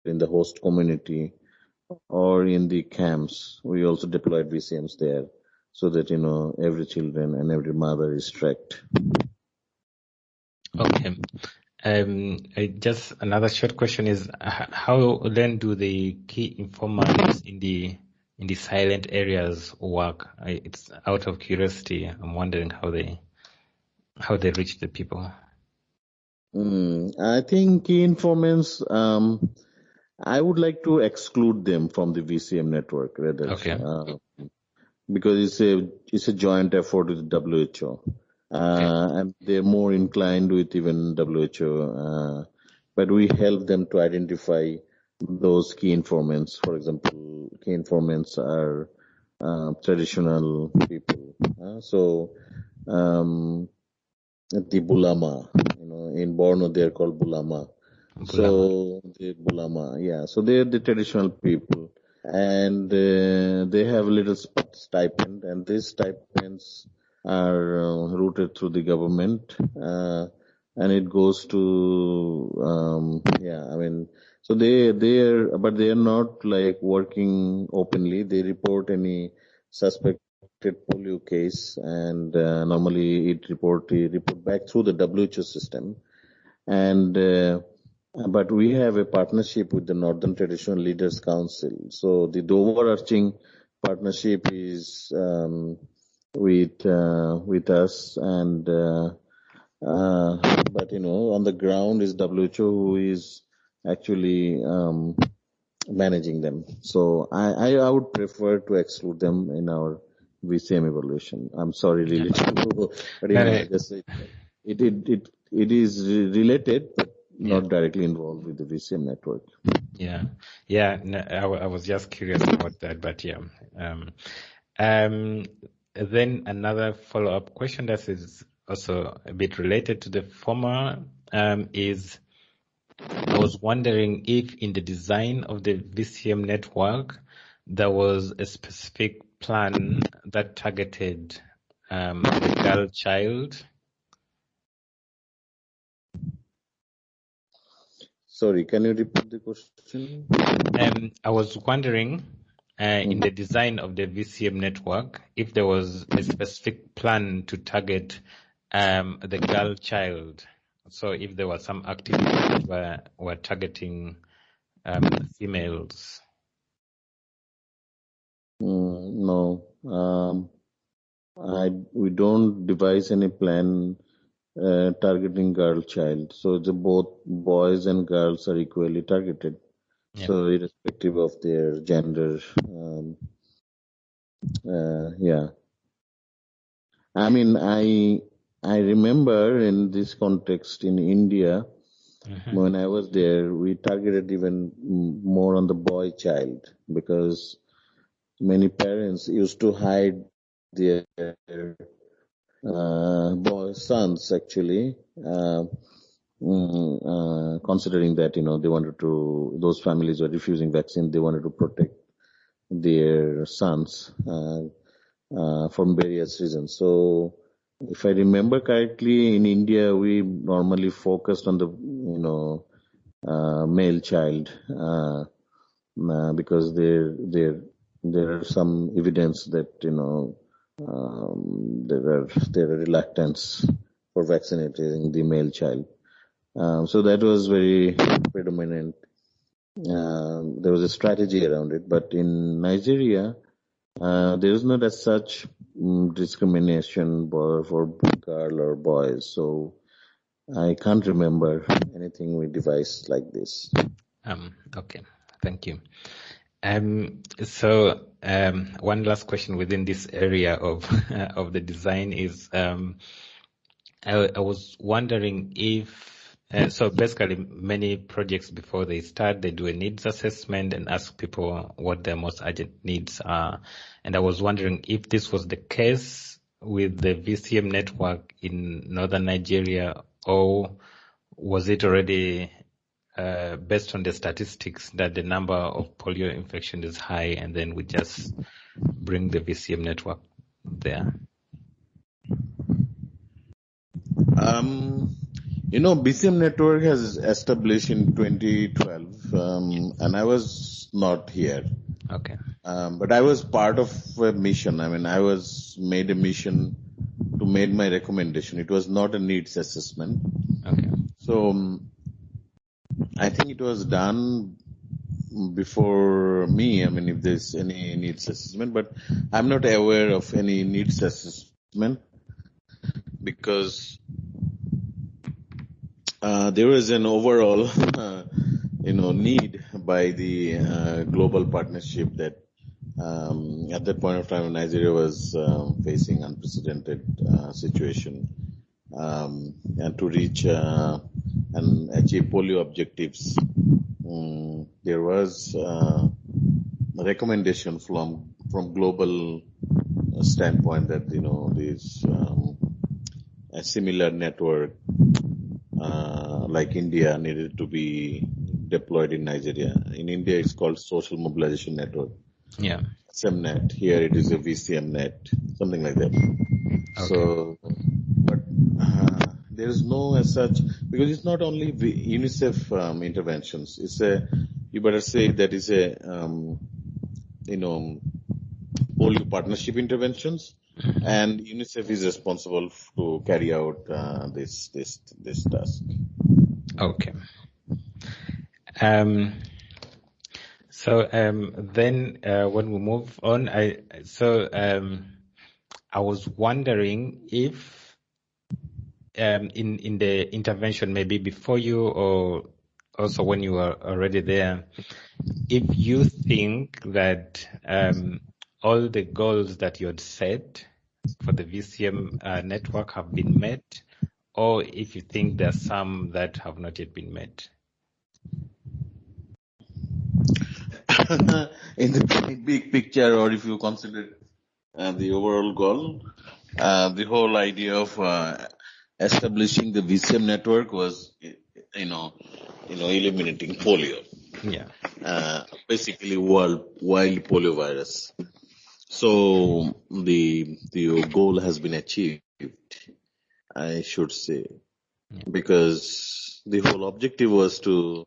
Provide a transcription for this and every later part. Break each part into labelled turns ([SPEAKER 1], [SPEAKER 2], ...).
[SPEAKER 1] in the host community or in the camps. We also deployed VCMs there so that, every children and every mother is tracked.
[SPEAKER 2] Okay. Just another short question is, how then do the key informants in the silent areas work? It's out of curiosity. I'm wondering how they reach the people.
[SPEAKER 1] I think key informants, I would like to exclude them from the VCM network rather.
[SPEAKER 2] Okay.
[SPEAKER 1] Because it's a joint effort with WHO.
[SPEAKER 2] Okay.
[SPEAKER 1] And they're more inclined with even WHO. But we help them to identify those key informants. For example, key informants are traditional people. The Bulama, in Borno they're called Bulama. So the Bulama, yeah. So they're the traditional people, and they have a little stipend, and these stipends are routed through the government, and it goes to so but they are not like working openly. They report any suspected polio case, and normally it report back through the WHO system, and but we have a partnership with the Northern Traditional Leaders Council. So the overarching partnership is with us, and but on the ground is WHO who is actually managing them. So I would prefer to exclude them in our VCM evaluation. I'm sorry, really, but it is related, but not directly involved with the VCM network.
[SPEAKER 2] Yeah. No, I was just curious about that, but yeah. Then another follow-up question that is also a bit related to the former is, I was wondering if in the design of the VCM network there was a specific plan that targeted the girl child.
[SPEAKER 1] Sorry, can you repeat the question?
[SPEAKER 2] I was wondering, in the design of the VCM network, if there was a specific plan to target the girl child. So if there were some activities that were targeting females.
[SPEAKER 1] No, we don't devise any plan targeting girl child. So both boys and girls are equally targeted. Yeah. So irrespective of their gender, yeah. I mean, I remember in this context in India, when I was there, we targeted even more on the boy child, because many parents used to hide their boy sons actually, considering that they wanted to. Those families were refusing vaccine. They wanted to protect their sons from various reasons. So, if I remember correctly, in India we normally focused on the male child because there are some evidence that there are reluctance for vaccinating the male child. So that was very predominant. There was a strategy around it, but in Nigeria, there is not as such discrimination for girl or boys. So I can't remember anything we devised like this.
[SPEAKER 2] Okay, thank you. So one last question within this area of of the design is, I was wondering if so basically many projects before they start, they do a needs assessment and ask people what their most urgent needs are. And I was wondering if this was the case with the VCM network in northern Nigeria, or was it already based on the statistics that the number of polio infection is high, and then we just bring the VCM network there?
[SPEAKER 1] BCM network has established in 2012, and I was not here.
[SPEAKER 2] Okay.
[SPEAKER 1] But I was part of a mission. I mean, I was made a mission to make my recommendation. It was not a needs assessment.
[SPEAKER 2] Okay.
[SPEAKER 1] So I think it was done before me. I mean, if there's any needs assessment, but I'm not aware of any needs assessment because there was an overall, need by the global partnership that at that point of time Nigeria was facing unprecedented situation, and to reach and achieve polio objectives. There was a recommendation from global standpoint that this a similar network like India needed to be deployed in Nigeria. In India, it's called Social Mobilization Network.
[SPEAKER 2] Yeah.
[SPEAKER 1] SMNet. Here it is a VCMNet, something like that.
[SPEAKER 2] Okay.
[SPEAKER 1] So, but there is no as such, because it's not only UNICEF interventions. It's you better say that is a, polio partnership interventions, and UNICEF is responsible to carry out this task.
[SPEAKER 2] Okay. So then when we move on, I was wondering if in the intervention, maybe before you or also when you were already there, if you think that all the goals that you had set for the VCM network have been met, or if you think there are some that have not yet been met.
[SPEAKER 1] In the big picture, or if you consider the overall goal, the whole idea of establishing the VCM network was, eliminating polio.
[SPEAKER 2] Yeah.
[SPEAKER 1] Basically, wild polio virus. So the goal has been achieved, I should say, because the whole objective was to,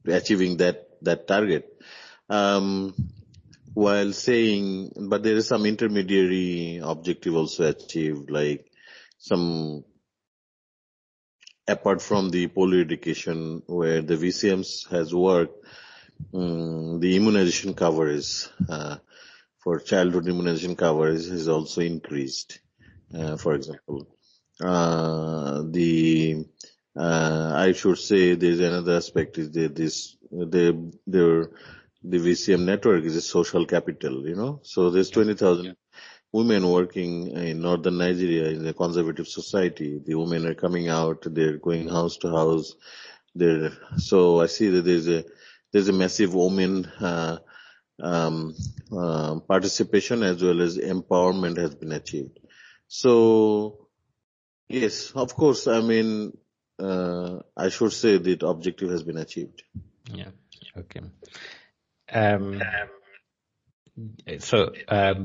[SPEAKER 1] achieving that target. While saying, but there is some intermediary objective also achieved, like some, apart from the polio eradication where the VCMs has worked, the immunization coverage, for childhood immunization coverage has also increased. For example, I should say there's another aspect is that the VCM network is a social capital, so there's 20,000 women working in northern Nigeria in a conservative society. The women are coming out, they're going house to house. So I see that there's a massive women participation as well as empowerment has been achieved. So yes, of course, I should say that objective has been achieved.
[SPEAKER 2] Yeah. Okay. So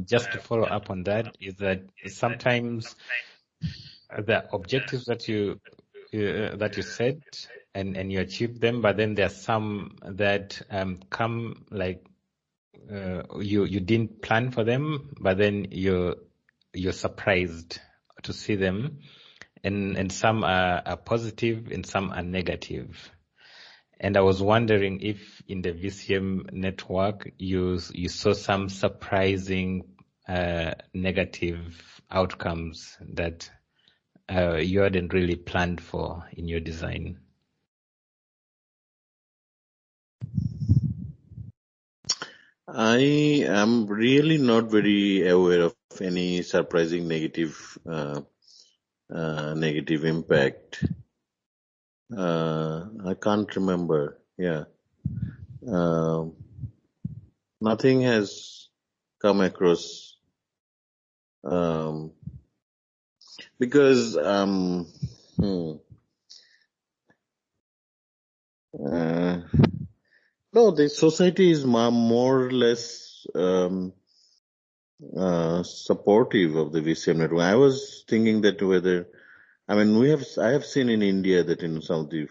[SPEAKER 2] just to follow up on that, is that sometimes the objectives that you set and you achieve them, but then there are some that come like you didn't plan for them, but then you're surprised to see them, and some are positive and some are negative. And I was wondering if in the VCM network you saw some surprising negative outcomes that you hadn't really planned for in your design.
[SPEAKER 1] I am really not very aware of any surprising negative impact. I can't remember. Yeah. Nothing has come across, because no, the society is more or less supportive of the VCM network. I was thinking that I have seen in India that in some of the